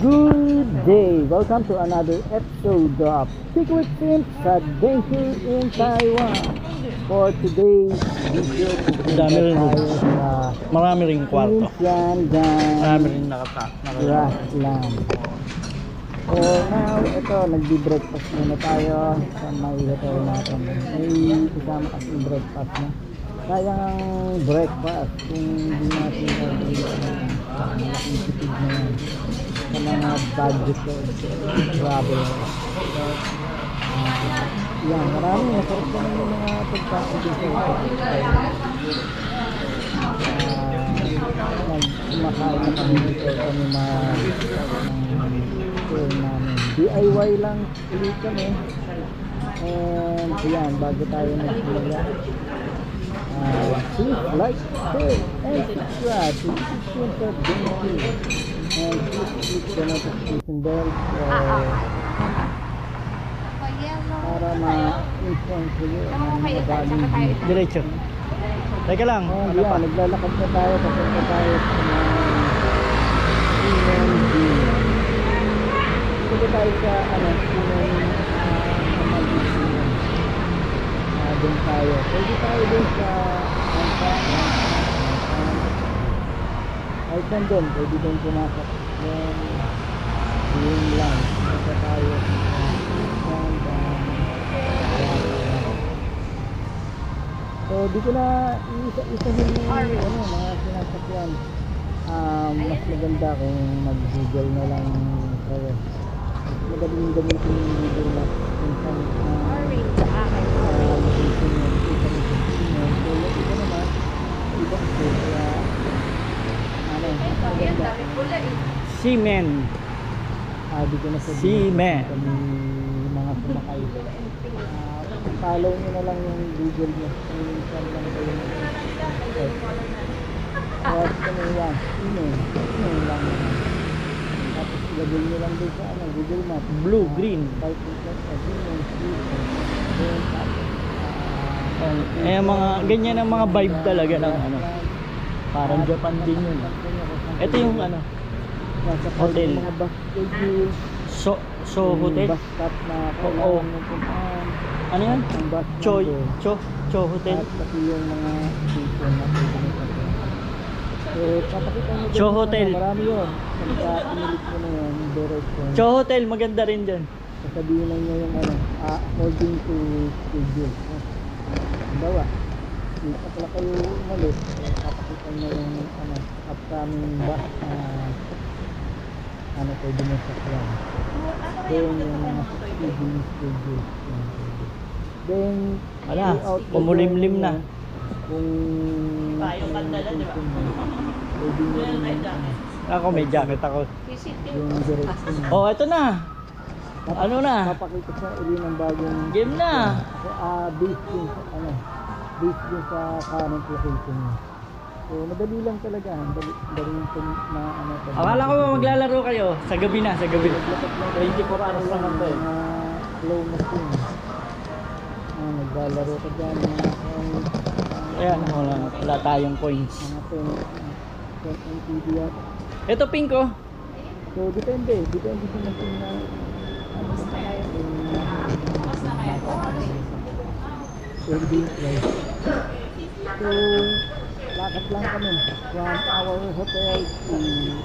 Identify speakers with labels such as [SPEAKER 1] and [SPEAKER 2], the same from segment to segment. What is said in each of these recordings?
[SPEAKER 1] Good day! Welcome to another episode of Secret Simps Adventure in Taiwan. For today's video,
[SPEAKER 2] Dami rin.
[SPEAKER 1] tayo sa
[SPEAKER 2] Marami ring kwarto.
[SPEAKER 1] Insiangan
[SPEAKER 2] Marami rin nakatira.
[SPEAKER 1] Grassland. So now, ito, nagbi-breakfast muna tayo sa may hotel natin. May kasama kasi breakfast na. Sayang ang breakfast kung hindi natin gagawin sa malaking tipid na yan sa mga budget travel. Yan, marami masarap na yung mga pagkain dito sa hotel. Kumakain na kami dito kami tour namin. DIY lang ulit kami. And yan, bago tayo nagsimula, please like, share, and subscribe to Secret Adventure. And please click the notification bell para ma-inform kayo ng mga bagong video.
[SPEAKER 2] Diretso. Teka lang.
[SPEAKER 1] And
[SPEAKER 2] Ano pa?
[SPEAKER 1] yan, naglalakad na tayo papunta tayo sa CMG. Dito tayo sa doon tayo. Pwede tayo doon sa ay doon, pwede doon pumasok. Yun lang. Pwede tayo so di ko na isa-isahin yung mga sinasakyan. Mas maganda kung mag-google na lang kayo. Mas madaling gamitin yung Google Maps kung saan
[SPEAKER 2] Seamen.
[SPEAKER 1] di ko na
[SPEAKER 2] Seamen.
[SPEAKER 1] kami mga sumakay. Follow nyo na lang yung Google nyo kung saan lang kayo at kami yan Seamen lang tapos ilagay nyo lang doon sa Google Maps
[SPEAKER 2] Blue, green.
[SPEAKER 1] type nyo sa Seamen
[SPEAKER 2] Mga ganyan ang mga vibe talaga ng ano. Parang Japan din yun. Ito yung ano, hotel.
[SPEAKER 1] Mga bus schedule,
[SPEAKER 2] So hotel.
[SPEAKER 1] bus stop na
[SPEAKER 2] Oo.
[SPEAKER 1] kailangan mong puntahan,
[SPEAKER 2] Ano yan?
[SPEAKER 1] ang bus
[SPEAKER 2] Choi.
[SPEAKER 1] number,
[SPEAKER 2] Cho hotel.
[SPEAKER 1] at pati yung mga station na pwede mo puntahan. So, papakita nyo
[SPEAKER 2] Cho
[SPEAKER 1] dun,
[SPEAKER 2] Hotel.
[SPEAKER 1] marami yun. Pagka pinilit mo na yun, direction,
[SPEAKER 2] Cho hotel, maganda rin dyan.
[SPEAKER 1] sasabihin na nyo yung according to schedule. Halimbawa, dito pala kayo umalis, papakita nyo yung upcoming bus na pwede mo sakyan. Then yung mga schedule. Then
[SPEAKER 2] Wala,
[SPEAKER 1] throughout the
[SPEAKER 2] pumulimlim
[SPEAKER 1] journey
[SPEAKER 2] na.
[SPEAKER 1] nyo, kung pwede nyo rin
[SPEAKER 2] Ako may jacket ako.
[SPEAKER 1] yung direction.
[SPEAKER 2] Oh, ito na. Ano na?
[SPEAKER 1] Papakita sa uli ng bagong
[SPEAKER 2] Game na.
[SPEAKER 1] based din sa based din sa current location nyo. So madali lang talaga, dali na
[SPEAKER 2] Akala ko maglalaro kayo sa gabi na, sa gabi. 24 hours lang ito eh.
[SPEAKER 1] Slow machine. Naglalaro ka dyan mga coins.
[SPEAKER 2] Ayan, wala tayong coins.
[SPEAKER 1] Mga 10 NTD at.
[SPEAKER 2] Ito pink oh.
[SPEAKER 1] So depende sa machine na So lakad lang kami from our hotel to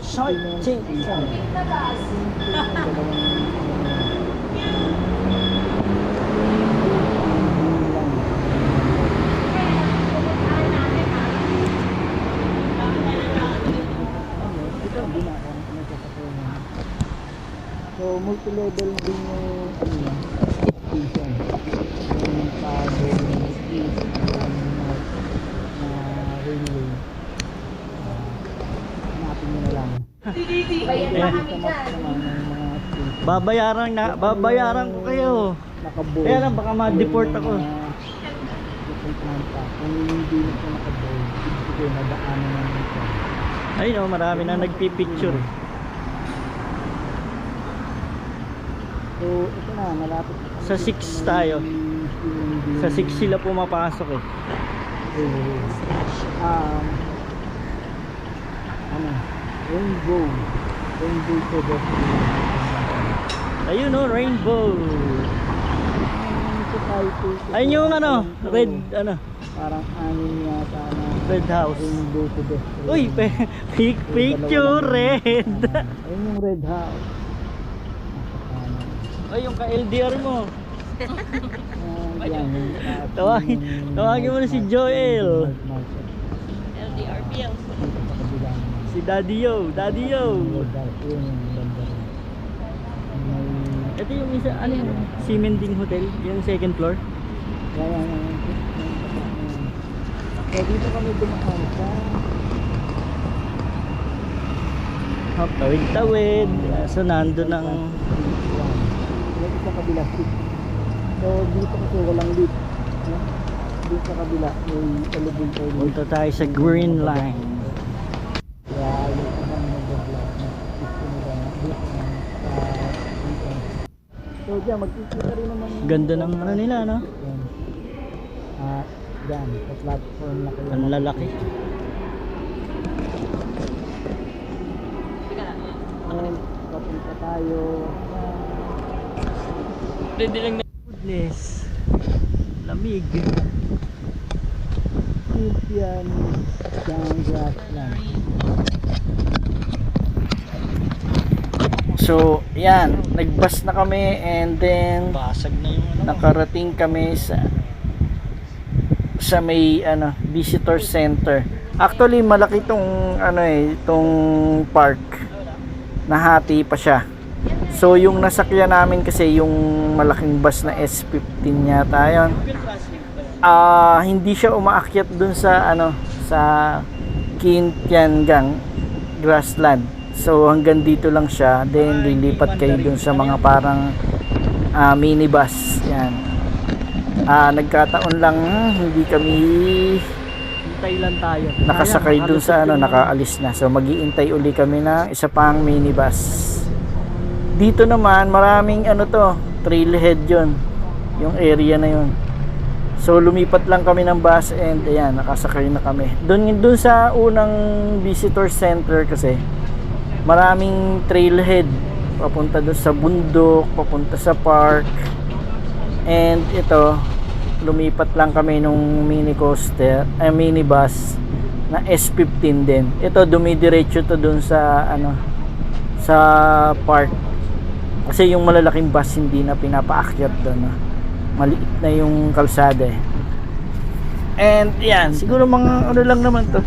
[SPEAKER 2] Short
[SPEAKER 1] Station. So multi-level din yung station. Yung cargo, yung street, railway. Hanapin nyo na lang.
[SPEAKER 2] Babayaran ko kayo.
[SPEAKER 1] Nakaboard.
[SPEAKER 2] Kaya lang baka ma-deport ako.
[SPEAKER 1] Kung hindi nito nakaboard, sige, nadaanan na nito.
[SPEAKER 2] Ayun oh, marami na nagpipicture.
[SPEAKER 1] So ito na, malapit.
[SPEAKER 2] Sa 6 tayo. Sa 6 sila pumapasok eh.
[SPEAKER 1] Rainbow pedestrian.
[SPEAKER 2] Ayun oh, rainbow.
[SPEAKER 1] Ito tayo po.
[SPEAKER 2] Ayun yung ano, red, ano,
[SPEAKER 1] Parang anin yata na
[SPEAKER 2] red house.
[SPEAKER 1] rainbow pedestrian.
[SPEAKER 2] Uy, picture red.
[SPEAKER 1] Ayun yung red house.
[SPEAKER 2] Ay, yung ka-LDR mo.
[SPEAKER 1] Yan,
[SPEAKER 2] Tawagin mo na si Joel.
[SPEAKER 3] LDRPL.
[SPEAKER 2] Si Daddy Yo, Daddy Yo. Ito yung isa, ano yung Simending Hotel, yung second floor.
[SPEAKER 1] So dito kami dumaan sa
[SPEAKER 2] Tawid-tawid. So nandun ng
[SPEAKER 1] yung sa kabila seat. So dito kasi walang lift, no? Dito sa kabila may elevator lift.
[SPEAKER 2] punta tayo sa Green Line.
[SPEAKER 1] Kaya yung isang nag-vlog na gusto nila na dito na entrance. So dyan magkikita rin naman
[SPEAKER 2] Ganda ng ano nila, no?
[SPEAKER 1] yan. Dyan sa platform na kayo.
[SPEAKER 2] Ang lalaki.
[SPEAKER 1] And papunta tayo sa
[SPEAKER 3] Pwede lang na.
[SPEAKER 2] Goodness. Lamig.
[SPEAKER 1] Christian Grassland.
[SPEAKER 2] So, yan. Nag-bus na kami and then
[SPEAKER 3] Basag na yung ano.
[SPEAKER 2] nakarating kami sa may ano, visitor center. Actually, malaki tong ano itong park. Nahati pa siya. So, yung nasakyan namin kasi yung malaking bus na S15 yata yun. Hindi siya umaakyat dun sa ano, sa Kintiangang Grassland. So, hanggang dito lang siya. Then, lilipat kayo dun sa mga parang minibus. Yan. Nagkataon lang hindi kami hintay lang tayo. Nakasakay dun sa ano, nakaalis na. So mag-iintay uli kami na isa pang minibus. Dito naman maraming ano to, trailhead 'yon. Yung area na 'yon. So lumipat lang kami ng bus and ayan, nakasakay na kami. Dun sa unang visitor center kasi maraming trailhead papunta dun sa bundok, papunta sa park. And ito, lumipat lang kami nung mini coaster, minibus na S15 din. Ito dumidiretso to dun sa ano, sa park. Kasi yung malalaking bus hindi na pinapaakyat doon. Maliit na yung kalsada eh. And yan, siguro mga ano lang naman to.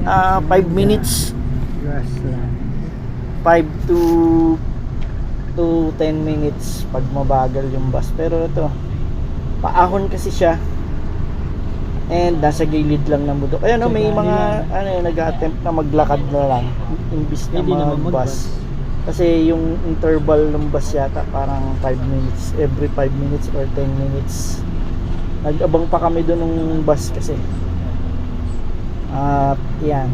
[SPEAKER 2] 5 minutes,
[SPEAKER 1] Grassland.
[SPEAKER 2] 5 to 10 minutes pag mabagal yung bus. Pero ito, paahon kasi siya and nasa gilid lang ng bundok. Ayan o, may mga ano, nag-attempt na maglakad na lang imbis na mag-bus. Kasi yung interval ng bus yata parang 5 minutes, every 5 minutes or 10 minutes. Nag-abang pa kami doon ng bus kasi. At yan,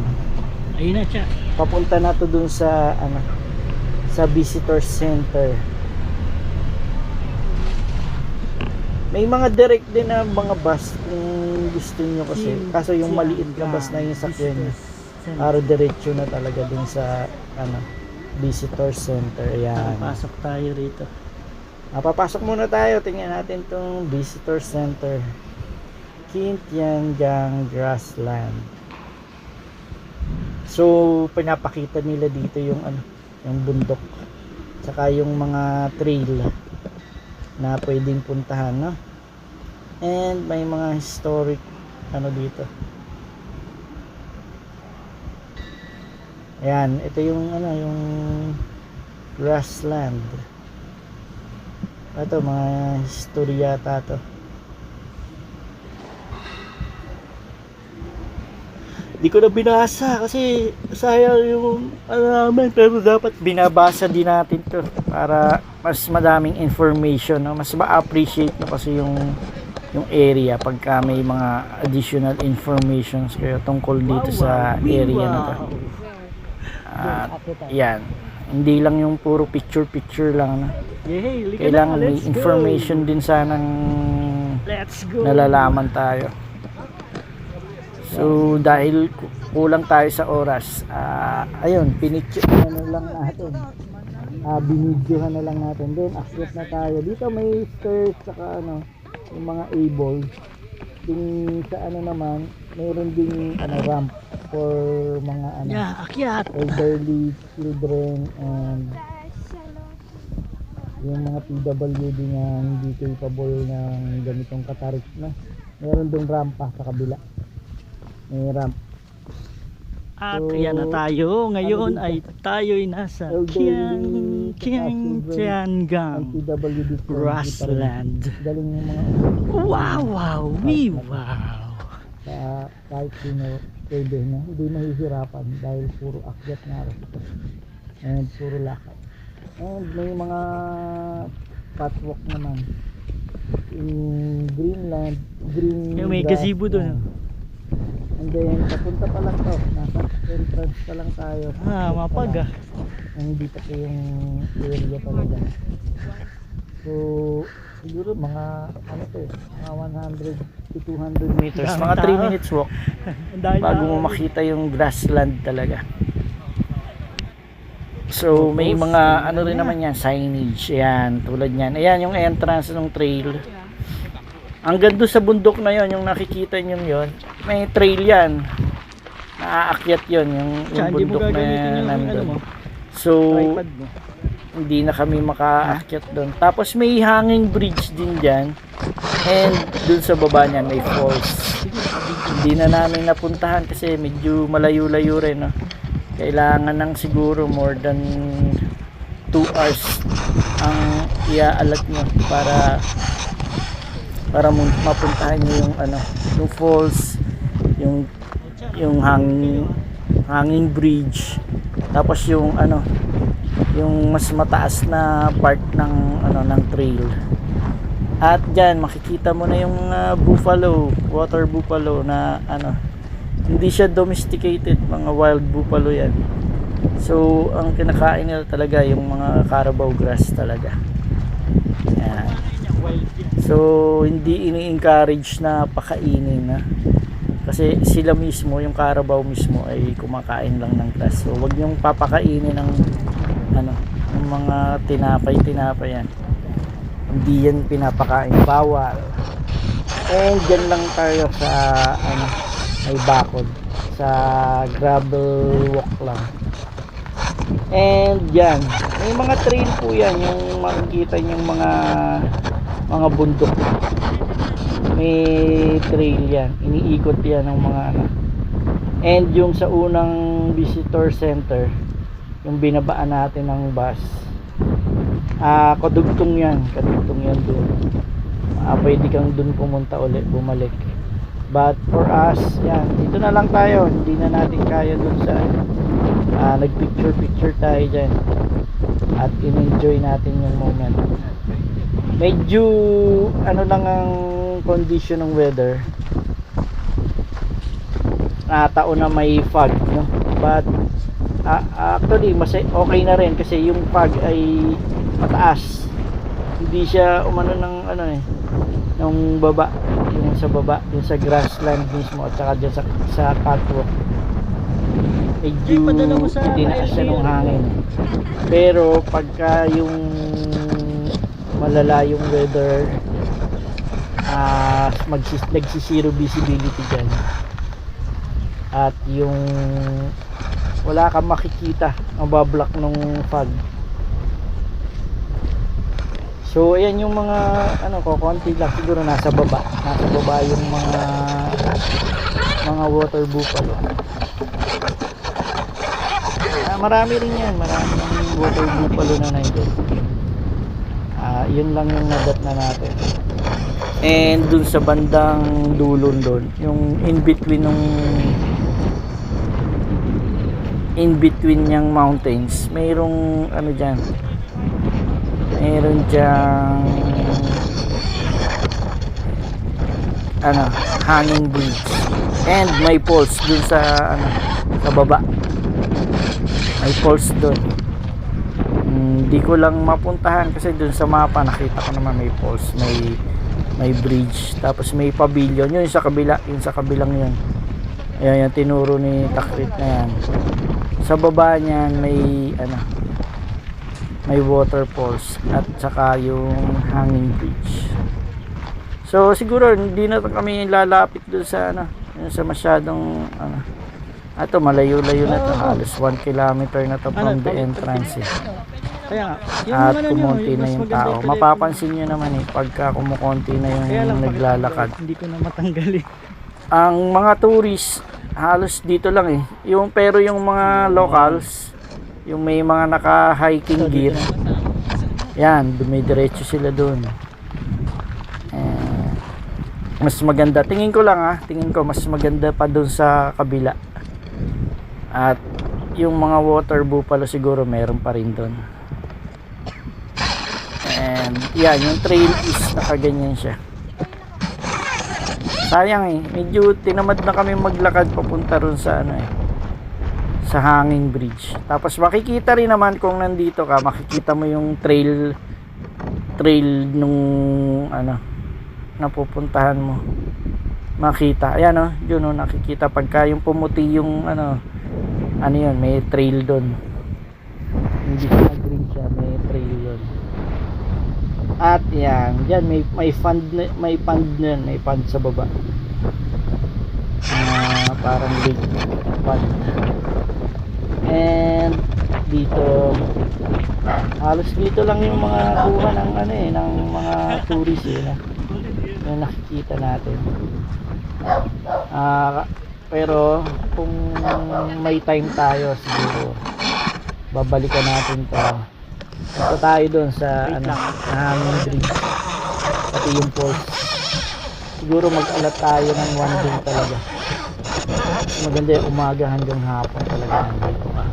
[SPEAKER 3] Ayun na siya.
[SPEAKER 2] papunta na to dun sa ano, sa visitor center. May mga direct din na mga bus kung gusto nyo kasi. Kaso yung maliit na bus na yung sakyan nyo, para diretso na talaga dun sa ano, visitor center. Ayan.
[SPEAKER 3] Pasok tayo rito.
[SPEAKER 2] Papasok muna tayo. Tingnan natin tong visitor center. Kintiangang Grassland. So, pinapakita nila dito yung ano, yung bundok. Tsaka yung mga trail na pwedeng puntahan, no? And may mga historic ano dito. Ayan, ito yung ano, yung grassland. Ito mga historia yata to. Di ko na binasa kasi sayang yung ano namin, pero dapat binabasa din natin to para mas madaming information, no? Mas ma-appreciate no kasi yung area pagka may mga additional informations kayo tungkol dito sa area na to. At yan, hindi lang yung puro picture lang, no? Kailangan may information din sanang nalalaman tayo. So dahil kulang tayo sa oras, ayun, pinicture ano lang natin.
[SPEAKER 1] binidyohan na lang natin. Then akyat na tayo. Dito may stairs saka ano, yung mga A-balls. Din sa ano naman, mayroon ding ano, ramp for mga ano,
[SPEAKER 3] Yeah, akyat.
[SPEAKER 1] elderly children and yung mga PWD na hindi capable ng ganitong katarik na. Meron dong rampa sa kabila. May ramp.
[SPEAKER 3] At
[SPEAKER 1] So,
[SPEAKER 3] yan na tayo. Ngayon
[SPEAKER 1] ano
[SPEAKER 3] ay tayo'y nasa
[SPEAKER 1] elderly
[SPEAKER 3] Kiangang
[SPEAKER 1] PWD
[SPEAKER 3] Grassland.
[SPEAKER 1] Galing yung mga
[SPEAKER 3] Wow, wow, wow.
[SPEAKER 1] sa kahit sino pwede na, hindi mahihirapan dahil puro akyat nga rin and puro lakad. And may mga catwalk naman in Greenland, green
[SPEAKER 3] Yung may
[SPEAKER 1] grass
[SPEAKER 3] gazebo dun.
[SPEAKER 1] na. And then papunta pa lang to, nasa entrance pa lang tayo.
[SPEAKER 3] Mapag ah.
[SPEAKER 1] Hindi pa yung area talaga. So siguro mga ano to, mga 100 to 200 meters,
[SPEAKER 3] Daming
[SPEAKER 2] mga 3
[SPEAKER 3] tao.
[SPEAKER 2] minutes walk
[SPEAKER 3] Ang dahil
[SPEAKER 2] bago mo makita yung grassland talaga. So may mga ano rin naman yan, signage yan, tulad yan. Ayan yung entrance ng trail. Hanggang doon sa bundok na yon, yung nakikita nyo yon, may trail yan. Naaakyat yon, yung
[SPEAKER 3] Tsaka hindi mo
[SPEAKER 2] bundok na
[SPEAKER 3] gagamitin yung ano
[SPEAKER 2] nandun.
[SPEAKER 3] mo,
[SPEAKER 2] So
[SPEAKER 3] tripod mo.
[SPEAKER 2] hindi na kami makaakyat doon. Tapos may hanging bridge din dyan. And doon sa baba niyan may falls. Hindi na namin napuntahan kasi medyo malayo-layo rin. No? Kailangan ng siguro more than 2 hours ang iaalat nyo para mapuntahan nyo yung ano, yung falls, yung hanging bridge, tapos yung ano, yung mas mataas na part ng ano, ng trail. At diyan makikita mo na yung buffalo, water buffalo na ano, hindi siya domesticated, mga wild buffalo yan. So ang kinakain nila talaga yung mga carabao grass talaga. Yan. So hindi ini-encourage na pakainin na, kasi sila mismo, yung carabao mismo ay kumakain lang ng grass. So wag niyong papakainin ng ano, yung mga tinapay yan. Hindi yan pinapakain, bawal. And dyan lang tayo sa ano, may bakod, sa gravel walk lang. And yan, may mga trail po yan, yung makikita yung mga bundok. May trail yan, iniikot yan ng mga ano. And yung sa unang visitor center, yung binabaan natin ng bus, kadugtong yan doon. Pwede kang doon pumunta ulit, bumalik. But for us, yan, dito na lang tayo, hindi na natin kaya doon sa nagpicture tayo dyan at in-enjoy natin yung moment. Medyo ano lang ang condition ng weather, taon na may fog, no? But actually mas okay na rin kasi yung fog ay mataas, hindi siya umano ng ano ng baba, yung sa baba, yung sa grassland mismo at saka dyan sa catwalk medyo itinaas siya ng hangin. Pero pagka yung malala yung weather, nagsisiro visibility dyan at yung wala kang makikita, ang bablock ng fog. So ayan yung mga ano ko, konti lang siguro nasa baba yung mga water buffalo. Marami rin yan, maraming water buffalo na nandun. Yun lang yung nadat na natin. And dun sa bandang dulon dun, yung in between yung mountains, mayroong ano dyan, mayroon dyang ano, hanging bridge and may falls dun sa ano, sa baba. May falls dun. Hindi ko lang mapuntahan kasi dun sa mapa nakita ko naman may falls, may bridge, tapos may pavilion yun sa kabila, yun sa kabilang yun. Ayan yung tinuro ni Takrit na yan. Sa baba niyan may ano, may waterfalls at saka yung hanging bridge. So siguro hindi na kami lalapit doon sa ano, yun sa masyadong ano. Ato malayo-layo na to, halos 1 kilometer na to from the entrance eh.
[SPEAKER 3] Kaya nga, yung
[SPEAKER 2] At
[SPEAKER 3] ano nyo,
[SPEAKER 2] kumonti
[SPEAKER 3] yung
[SPEAKER 2] na
[SPEAKER 3] mas
[SPEAKER 2] yung
[SPEAKER 3] maganda
[SPEAKER 2] tao.
[SPEAKER 3] yung
[SPEAKER 2] Mapapansin nyo naman eh, pagka kumukonti na
[SPEAKER 3] Kaya lang,
[SPEAKER 2] yung naglalakad.
[SPEAKER 3] Hindi ko na matanggal eh.
[SPEAKER 2] Ang mga tourists, halos dito lang eh. Pero yung mga locals, yung may mga naka-hiking gear, yan, dumidiretso sila doon. Mas maganda, tingin ko mas maganda pa doon sa kabila. At yung mga water buffalo siguro meron pa rin doon. And yan, yung trail is nakaganyan siya. Sayang eh, medyo tinamad na kami maglakad papunta ron sa ano eh, sa hanging bridge. Tapos makikita rin naman kung nandito ka, makikita mo yung trail nung ano napupuntahan mo. Makita, ayan oh, yun oh, nakikita pagka yung pumuti yung ano yun, may trail doon. Hindi siya green siya, may trail doon. At yan, diyan may pond sa baba. Parang big pond. And dito halos dito lang yung mga kuha ng ano eh, ng mga tourist eh, na nakikita natin. Pero kung may time tayo siguro babalikan natin to. Punta tayo doon sa ano, hanging bridge pati yung falls. Siguro mag-alat tayo ng 1 day talaga. Maganda yung umaga hanggang hapon talaga nandito ka.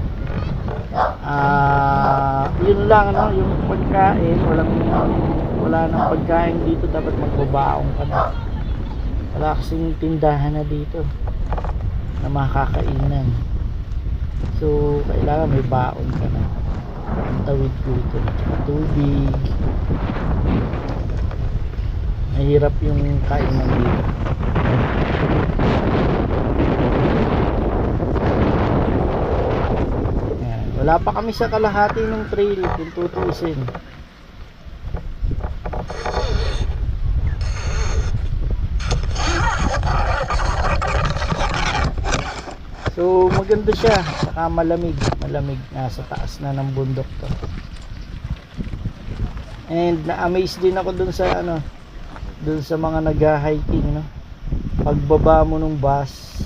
[SPEAKER 2] Yun lang ano, yung pagkain, wala nang pagkain dito, dapat magbabaong ka na. Wala kasing tindahan na dito na makakainan, so kailangan may baon ka na, ang tawid dito, tsaka tubig. Mahirap yung kainan dito. Ayan. Wala pa kami sa kalahati ng trail kung tutuusin. So maganda siya, saka malamig, nasa taas na ng bundok to. And na-amaze din ako dun sa ano, dun sa mga nag-hiking, no. Pagbaba mo ng bus,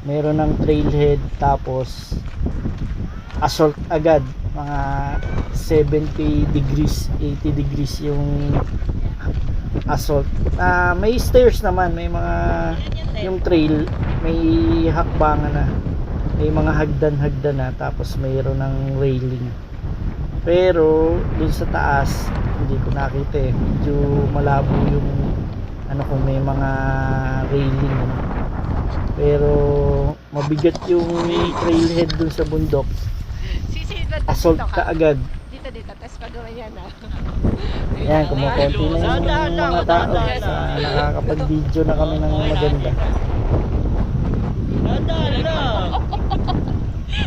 [SPEAKER 2] meron ng trailhead, tapos assault agad, mga 70 degrees, 80 degrees yung assault. May stairs naman, may mga yung trail, may hakbangan na, may mga hagdan na, tapos mayroon ng railing. Pero dun sa taas hindi ko nakita eh, medyo malabo yung ano, kung may mga railing ano. Pero mabigat yung trailhead dun sa bundok, assault ka agad.
[SPEAKER 4] Dito, tapos pagawa yan ah.
[SPEAKER 2] Yan, kumukonti na yung mga tao sa nakakapag-video na kami ng maganda.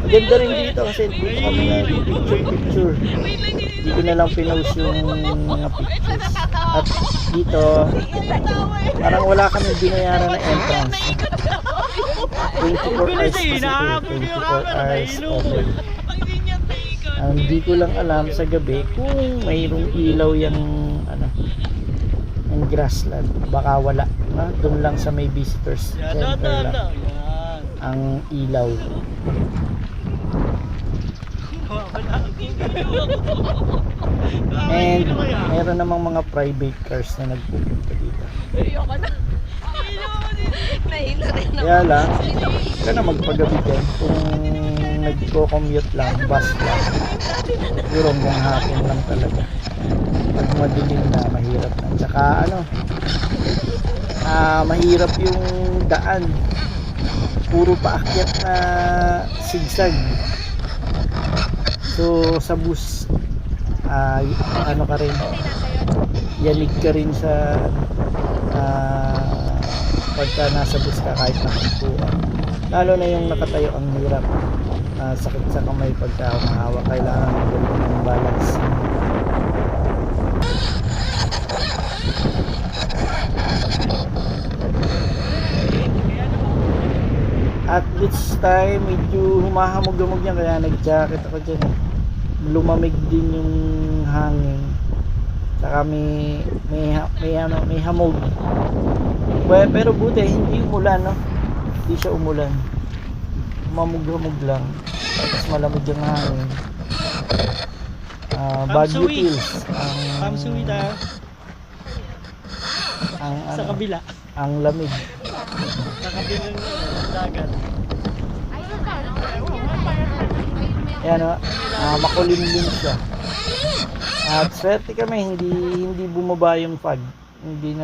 [SPEAKER 2] Maganda rin dito kasi dito kami na picture. Hindi ko na lang pinost yung mga pictures. At dito, parang wala kami binayaran na entrance. 24 hours kasi ito, 24 hours open. Hindi ko lang alam sa gabi kung mayroong ilaw yung ano, yung grassland. Baka wala, no? Doon lang sa may visitors center lang ang ilaw. And meron namang mga private cars na nagpupunta dito.
[SPEAKER 4] Ayoko na. Nahilo rin ako.
[SPEAKER 2] Kaya lang, ka na magpagabi din. Kung nagko-commute lang, bus lang, siguro hanggang hapon lang talaga. Pag madilim na, mahirap na. Tsaka ano, mahirap yung daan, puro paakyat na sigsag. So sa bus, ano ka rin, yalig ka rin sa pagka nasa bus ka kahit nakaupuan. Lalo na yung nakatayo, ang hirap. Sakit sa kamay pagka umahawa, kailangan maganda ng balance. tayo, medyo humahamog-hamog yan, kaya nag-jacket ako dyan. Lumamig din yung hangin. Saka may hamog. Pero buti, hindi umulan, no? Hindi siya umulan. Mamug-hamog lang. Tapos malamig yung hangin. Baguio
[SPEAKER 3] Pamsuwi.
[SPEAKER 2] Hills.
[SPEAKER 3] Pamsuwi tayo sa kabila.
[SPEAKER 2] Ang lamig.
[SPEAKER 3] Sa kabila ng dagat.
[SPEAKER 2] Ayan o, makulimlim siya. At swerte kami, hindi bumaba yung fog. Hindi